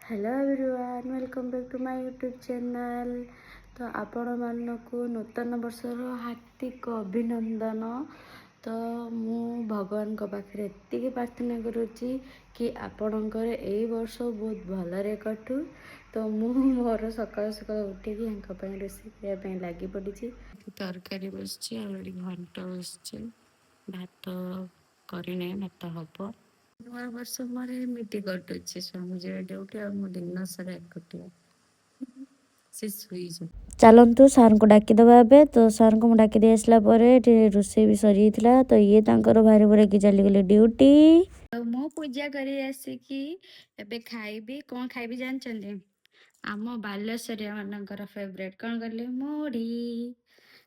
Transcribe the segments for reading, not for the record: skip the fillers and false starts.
Hello everyone, welcome back to my YouTube channel. तो आपण मानकु नूतन वर्षर हार्दिक अभिनंदन। तो मु भगवान को पाखे एतिकी प्रार्थना करुच्ची कि आपणकर यही वर्ष बहुत भलरे कटू। तो मु मोर सकाल सकाल उठिकी यहाँ रोषेई करने लगी पड़ी। तरकारी बस घंट बस भात करने भात हम नूआ वर्ष मोर एमती कटुचे स्वामी ड्यूटी आ दिन सारा एकुटिया से शुईज। चलतु सार को डाकीदे तो सार को डाकी दे आसला रोषे भी सरी तो ये भारी भरकी चलीगले ड्यूटी। तो मु पूजा करी आसिकी एबे खाइबी कौन खाइबी जानचंदे आम बालेश्वरिया मानकर फेवरेट कौन कले मुढ़ी।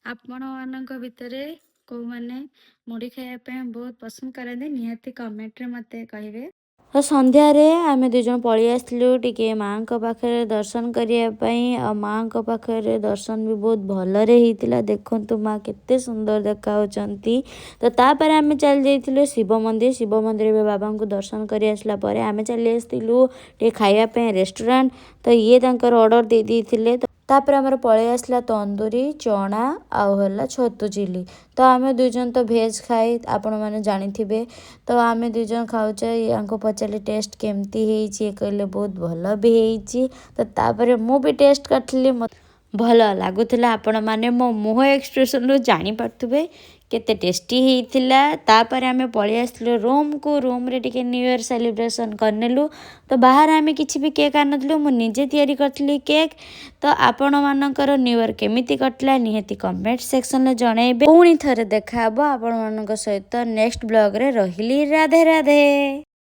आपण मानक भितरे को माने मुढ़ी खाया बहुत पसंद करते निहाती कमेंट रे मते कहिबे। तो संध्यारे आम दुज पलि आसलु टिके माँ को पाखे दर्शन करने आ माँ को पाखे दर्शन भी बहुत भलरे होता। देखु माँ केते सुंदर देखा होचंती। तो तापर आम चल जाइलु शिव मंदिर में बाबा को दर्शन कर आसला परे आम चली आसलु टे खाइबा रेस्टोरेंट। तो ये तांकर ऑर्डर दे देथिले। तापर आमर पलि आसला तंदूरी चना आउला छतु चिली। तो आम दुजन तो भेज खाए आपण मैंने जानी। तो आम दुजन खाऊचे यहाँ पचारे टेस्ट केमती है कहले बहुत भल भी है। तो तापर मु भी टेस्ट करथिली भल लगुला। आपण मैंने मो मुह एक्सप्रेशन जानी पार्थुबे केते टेस्टी होइथिला। तापर आमे पळि आसलु रूम रे टिके न्यू ईयर सेलिब्रेशन करनेलु। तो बाहर आमे किछि भी केक आनदलु मु निजे तैयारी करथली केक। तो आपण मानकर न्यू ईयर केमिति कटला निहाती कमेंट सेक्शन में जणाइबे। पुणी थरे देखा हबो आपण मानक सहित नेक्स्ट ब्लॉग रे। रहिली राधे राधे।